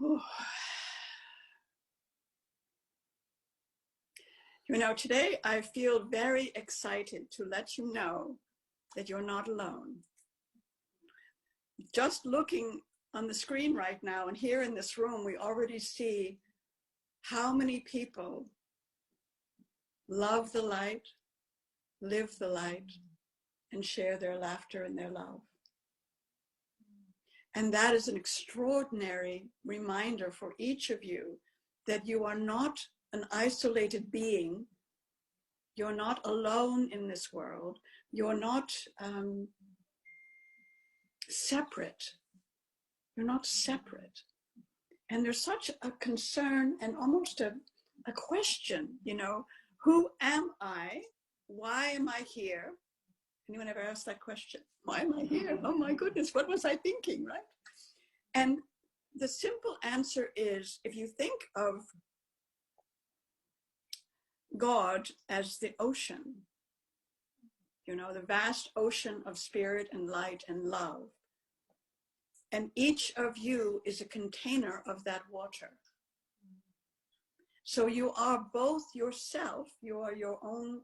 Whew. You know, today I feel very excited to let you know that you're not alone. Just looking on the screen right now and here in this room, we already see how many people love the light, live the light, and share their laughter and their love. And that is an extraordinary reminder for each of you that you are not an isolated being. You're not alone in this world. You're not separate. You're not separate. And there's such a concern and almost a question, you know, who am I? Why am I here? Anyone ever asked that question? Why am I here? Oh my goodness, what was I thinking, right? And the simple answer is, if you think of God as the ocean, you know, the vast ocean of spirit and light and love, and each of you is a container of that water. So you are both yourself, you are your own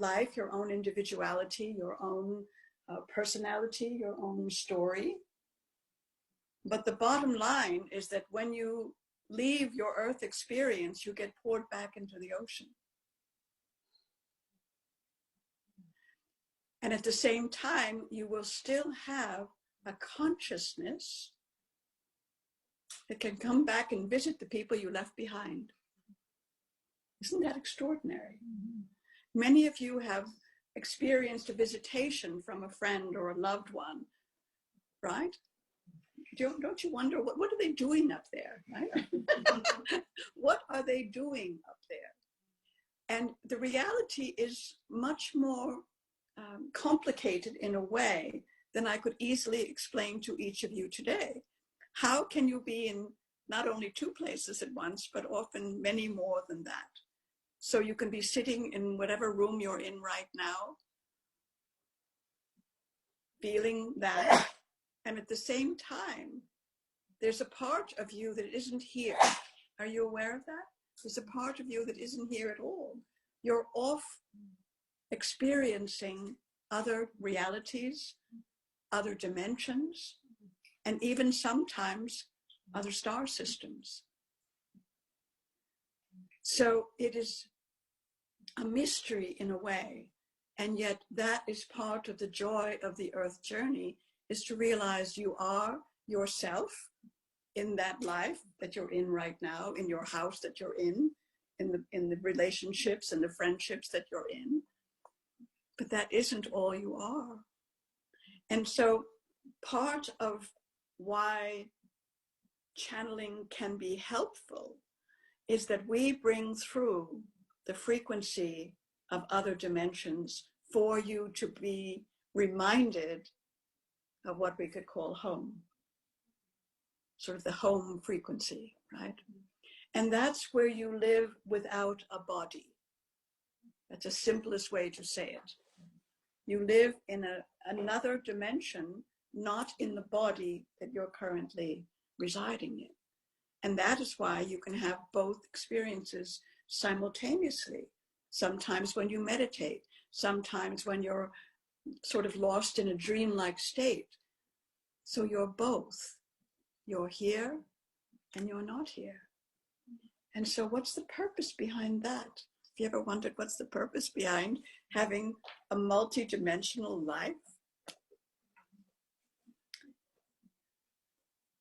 life, your own individuality, your own personality, your own story. But the bottom line is that when you leave your earth experience, you get poured back into the ocean. And at the same time, you will still have a consciousness that can come back and visit the people you left behind. Isn't that extraordinary? Mm-hmm. Many of you have experienced a visitation from a friend or a loved one, right? Don't you wonder, what are they doing up there, right? What are they doing up there? And the reality is much more complicated in a way than I could easily explain to each of you today. How can you be in not only two places at once, but often many more than that? So you can be sitting in whatever room you're in right now, feeling that, and at the same time, there's a part of you that isn't here. Are you aware of that? There's a part of you that isn't here at all. You're off experiencing other realities, other dimensions, and even sometimes other star systems. So it is a mystery in a way, and yet that is part of the joy of the earth journey, is to realize you are yourself in that life that you're in right now, in your house that you're in the relationships and the friendships that you're in. But that isn't all you are. And so part of why channeling can be helpful is that we bring through the frequency of other dimensions for you to be reminded of what we could call home, sort of the home frequency, right? And that's where you live without a body. That's the simplest way to say it. You live in another dimension, not in the body that you're currently residing in. And that is why you can have both experiences simultaneously. Sometimes when you meditate, sometimes when you're sort of lost in a dreamlike state. So you're both. You're here and you're not here. And so what's the purpose behind that? Have you ever wondered what's the purpose behind having a multi-dimensional life?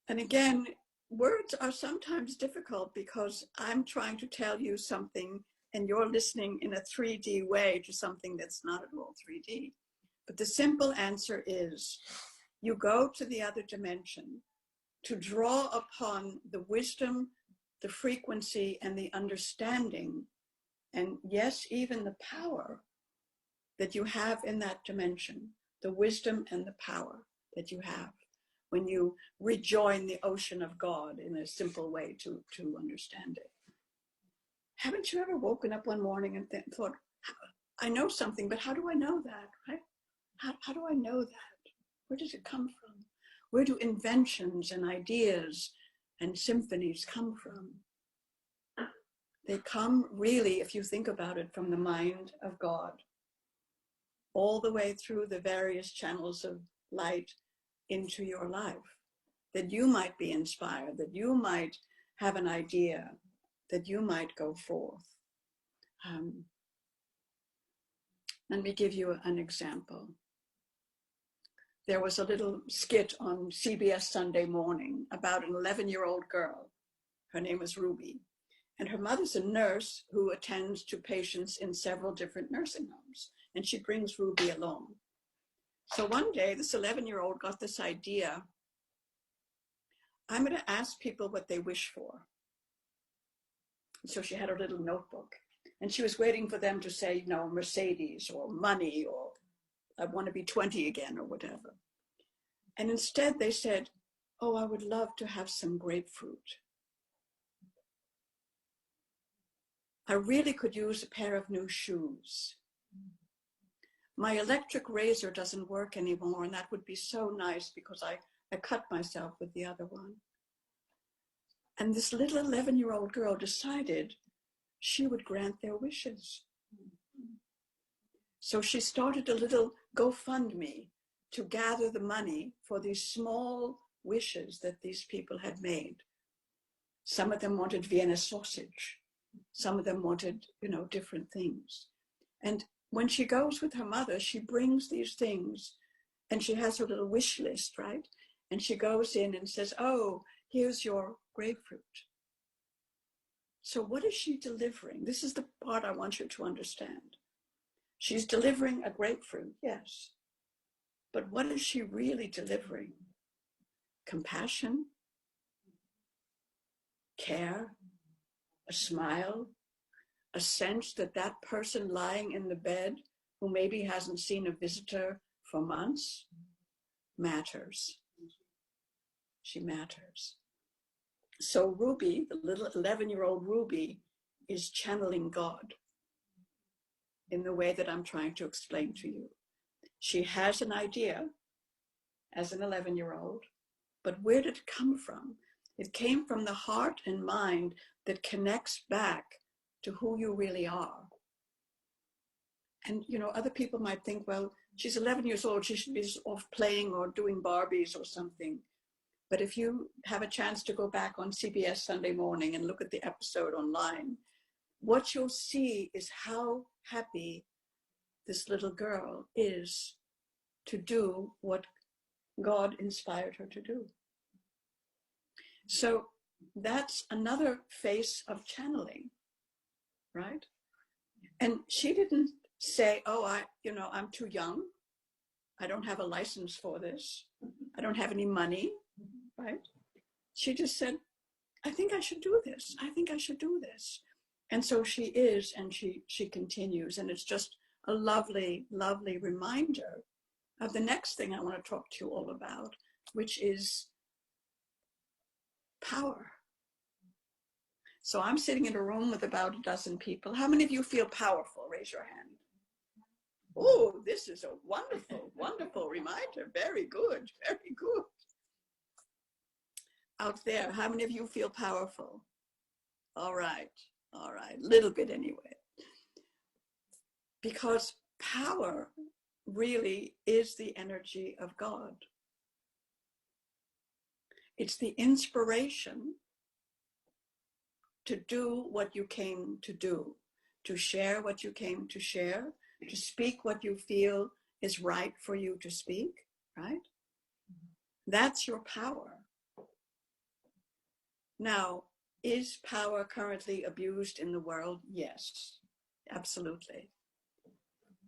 And again, words are sometimes difficult because I'm trying to tell you something and you're listening in a 3D way to something that's not at all 3D. But the simple answer is you go to the other dimension to draw upon the wisdom, the frequency, and the understanding, and yes, even the power that you have in that dimension, the wisdom and the power that you have when you rejoin the ocean of God, in a simple way to understand it. Haven't you ever woken up one morning and thought, I know something, but how do I know that, right? How do I know that? Where does it come from? Where do inventions and ideas and symphonies come from. They come really, if you think about it, from the mind of God, all the way through the various channels of light into your life, that you might be inspired, that you might have an idea, that you might go forth. Let me give you an example. There was a little skit on CBS Sunday Morning about an 11-year-old girl. Her name is Ruby. And her mother's a nurse who attends to patients in several different nursing homes. And she brings Ruby along. So one day, this 11-year-old got this idea. I'm going to ask people what they wish for. So she had her little notebook. And she was waiting for them to say, you know, Mercedes or money or I want to be 20 again or whatever. And instead they said, oh, I would love to have some grapefruit. I really could use a pair of new shoes. My electric razor doesn't work anymore, and that would be so nice because I cut myself with the other one. And this little 11-year-old girl decided she would grant their wishes. So she started a little GoFundMe to gather the money for these small wishes that these people had made. Some of them wanted Vienna sausage. Some of them wanted, you know, different things. And when she goes with her mother, she brings these things and she has her little wish list, right? And she goes in and says, oh, here's your grapefruit. So what is she delivering? This is the part I want you to understand. She's delivering a grapefruit, yes. But what is she really delivering? Compassion, care, a smile, a sense that that person lying in the bed who maybe hasn't seen a visitor for months matters. She matters. So Ruby, the little 11-year-old Ruby, is channeling God in the way that I'm trying to explain to you. She has an idea as an 11-year-old, but where did it come from? It came from the heart and mind that connects back to who you really are. And, you know, other people might think, well, she's 11 years old, she should be off playing or doing Barbies or something. But if you have a chance to go back on CBS Sunday Morning and look at the episode online, what you'll see is how happy this little girl is to do what God inspired her to do. So that's another face of channeling, right? And she didn't say, oh, I'm too young. I don't have a license for this. I don't have any money, right? She just said, I think I should do this. I think I should do this. And so she is, and she continues. And it's just a lovely, lovely reminder of the next thing I want to talk to you all about, which is power. So I'm sitting in a room with about a dozen people. How many of you feel powerful? Raise your hand. Oh, this is a wonderful, wonderful reminder. Very good, very good. Out there, how many of you feel powerful? All right, little bit anyway. Because power really is the energy of God. It's the inspiration to do what you came to do, to share what you came to share, to speak what you feel is right for you to speak, right? That's your power. Now, is power currently abused in the world? Yes, absolutely.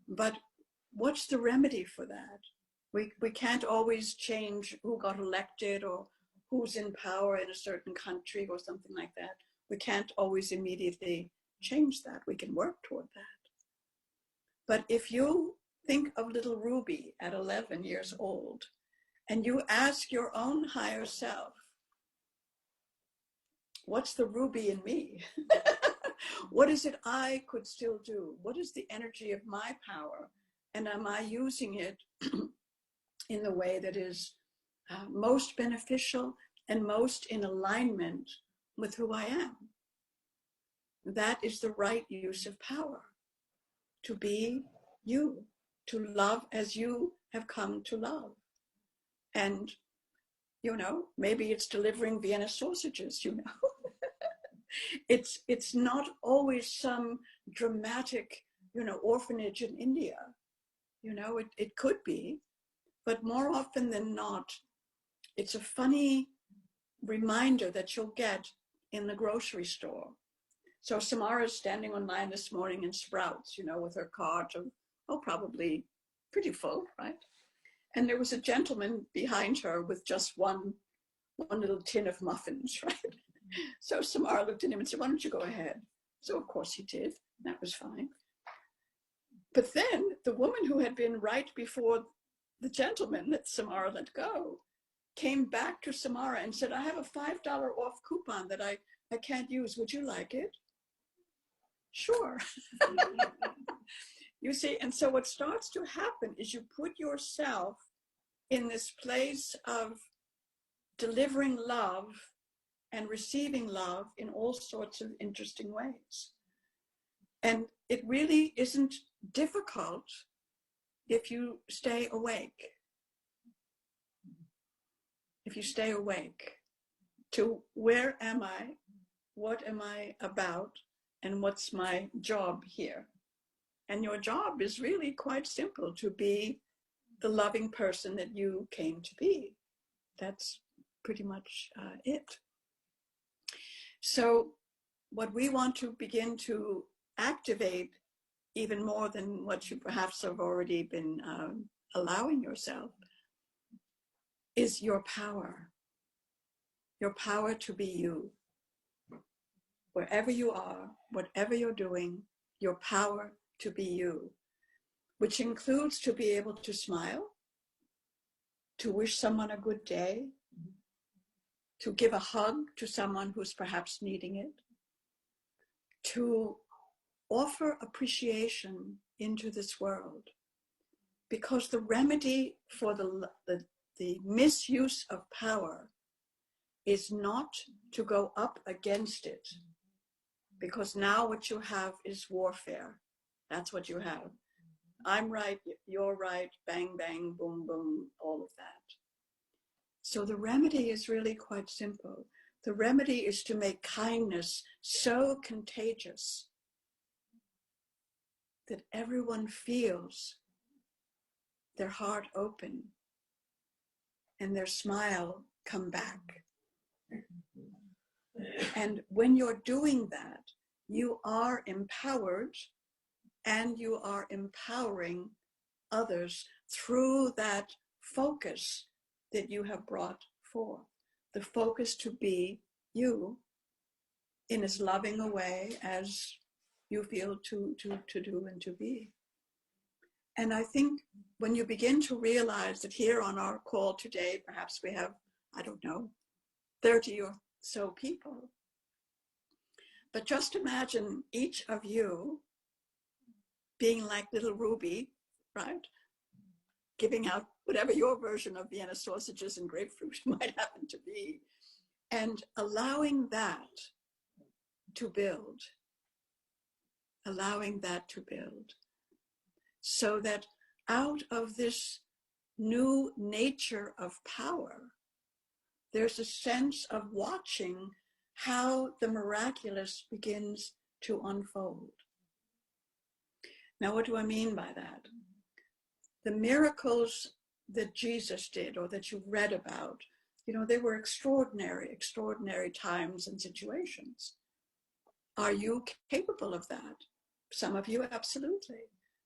But what's the remedy for that? We can't always change who got elected or who's in power in a certain country or something like that. We can't always immediately change that. We can work toward that. But if you think of little Ruby at 11 years old and you ask your own higher self, what's the Ruby in me? What is it I could still do? What is the energy of my power? And am I using it in the way that is most beneficial and most in alignment with who I am. That is the right use of power, to be you, to love as you have come to love. And, you know, maybe it's delivering Vienna sausages, you know. It's not always some dramatic, you know, orphanage in India. You know, it could be, but more often than not, it's a funny reminder that you'll get in the grocery store. So Samara's standing online this morning in Sprouts, you know, with her cart of, oh, probably pretty full, right? And there was a gentleman behind her with just one little tin of muffins, right? So Samara looked at him and said, why don't you go ahead? So of course he did. That was fine. But then the woman who had been right before the gentleman that Samara let go came back to Samara and said, I have a $5 off coupon that I can't use. Would you like it? Sure. You see, and so what starts to happen is you put yourself in this place of delivering love and receiving love in all sorts of interesting ways. And it really isn't difficult if you stay awake. If you stay awake to where am I, what am I about, and what's my job here? And your job is really quite simple, to be the loving person that you came to be. That's pretty much it. So what we want to begin to activate even more than what you perhaps have already been allowing yourself is your power to be you. Wherever you are, whatever you're doing, your power to be you, which includes to be able to smile, to wish someone a good day, to give a hug to someone who's perhaps needing it, to offer appreciation into this world. Because the remedy for the misuse of power is not to go up against it, because now what you have is warfare. That's what you have. I'm right, you're right, bang, bang, boom, boom, all of that. So the remedy is really quite simple. The remedy is to make kindness so contagious that everyone feels their heart open and their smile come back. And when you're doing that, you are empowered and you are empowering others through that focus that you have brought forth. The focus to be you in as loving a way as you feel to do and to be. And I think when you begin to realize that here on our call today, perhaps we have, I don't know, 30 or so people. But just imagine each of you being like little Ruby, right? Giving out whatever your version of Vienna sausages and grapefruit might happen to be, and allowing that to build, so that out of this new nature of power, there's a sense of watching how the miraculous begins to unfold. Now, what do I mean by that? The miracles that Jesus did, or that you've read about, you know, they were extraordinary times and situations. Are you capable of that? Some of you, absolutely.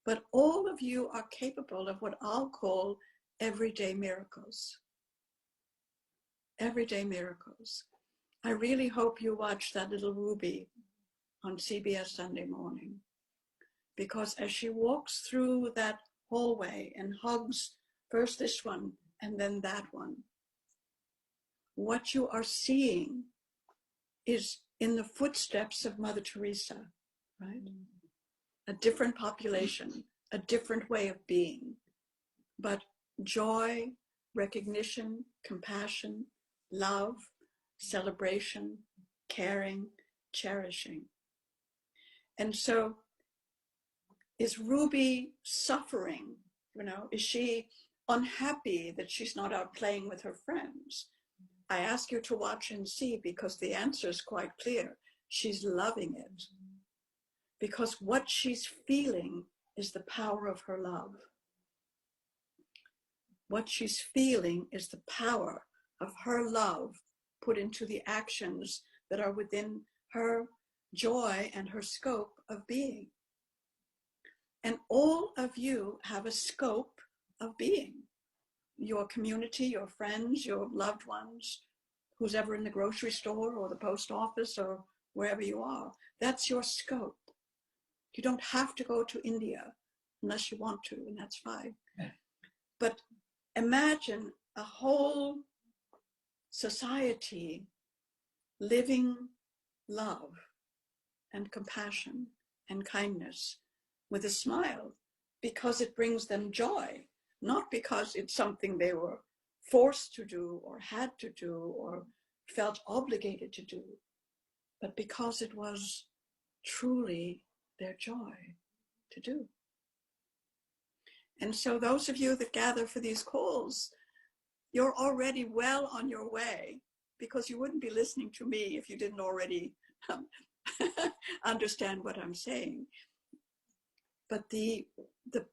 But all of you are capable of what I'll call everyday miracles. Everyday miracles. I really hope you watch that little Ruby on CBS Sunday Morning, because as she walks through that hallway and hugs first this one and then that one, what you are seeing is in the footsteps of Mother Teresa, right? A different population, a different way of being, but joy, recognition, compassion, love, celebration, caring, cherishing. And so is Ruby suffering? You know, is she unhappy that she's not out playing with her friends? I ask you to watch and see, because the answer is quite clear. She's loving it. Because what she's feeling is the power of her love. What she's feeling is the power of her love put into the actions that are within her joy and her scope of being. And all of you have a scope of being. Your community, your friends, your loved ones, who's ever in the grocery store or the post office or wherever you are, that's your scope. You don't have to go to India unless you want to, and that's fine. But imagine a whole society living love and compassion and kindness with a smile, because it brings them joy, not because it's something they were forced to do or had to do or felt obligated to do, but because it was truly their joy to do. And so those of you that gather for these calls, you're already well on your way, because you wouldn't be listening to me if you didn't already understand what I'm saying. But the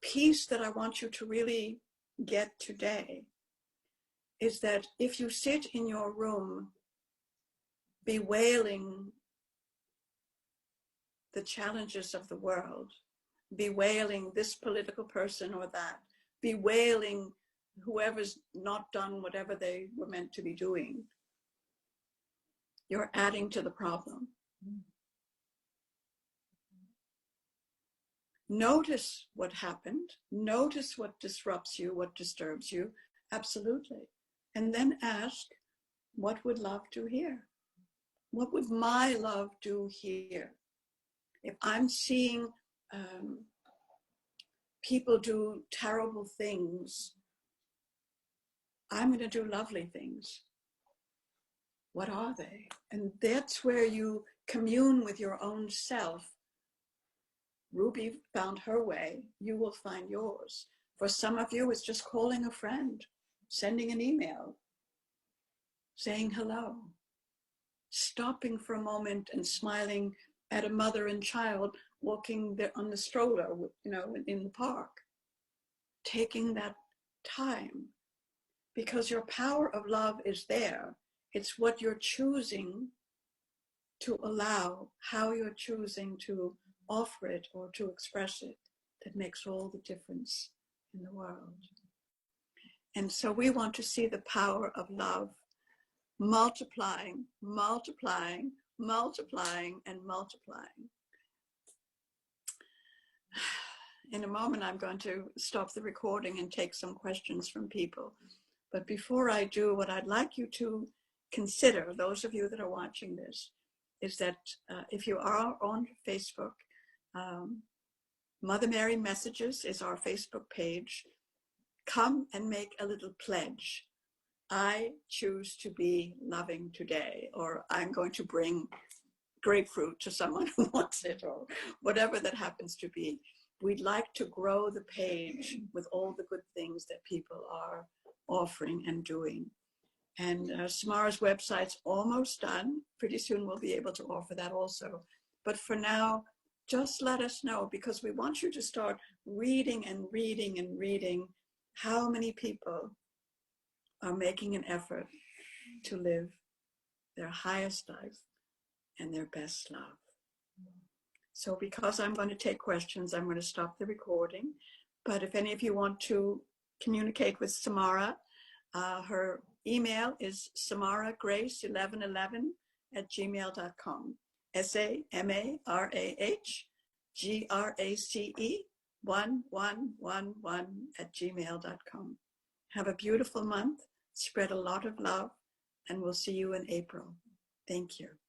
piece that I want you to really get today is that if you sit in your room bewailing the challenges of the world, bewailing this political person or that, bewailing whoever's not done whatever they were meant to be doing, you're adding to the problem. Notice what happened, notice what disrupts you, what disturbs you, absolutely. And then ask, what would love do here? What would my love do here? If I'm seeing people do terrible things, I'm going to do lovely things. What are they? And that's where you commune with your own self. Ruby found her way, you will find yours. For some of you, it's just calling a friend, sending an email, saying hello, stopping for a moment and smiling at a mother and child walking on the stroller, you know, in the park. Taking that time, because your power of love is there. It's what you're choosing to allow, how you're choosing to offer it or to express it, that makes all the difference in the world. And so we want to see the power of love multiplying, multiplying, multiplying, and multiplying. In a moment, I'm going to stop the recording and take some questions from people. But before I do, what I'd like you to consider, those of you that are watching this, is that if you are on Facebook, Mother Mary Messages is our Facebook page. Come and make a little pledge. I choose to be loving today, or I'm going to bring grapefruit to someone who wants it, or whatever that happens to be. We'd like to grow the page with all the good things that people are offering and doing. And Samara's website's almost done. Pretty soon we'll be able to offer that also. But for now, just let us know, because we want you to start reading and reading and reading how many people are making an effort to live their highest life and their best love. So because I'm going to take questions, I'm going to stop the recording. But if any of you want to communicate with Samara, her email is samaragrace1111@gmail.com. SAMARAHGRACE1111@gmail.com. Have a beautiful month, spread a lot of love, and we'll see you in April. Thank you.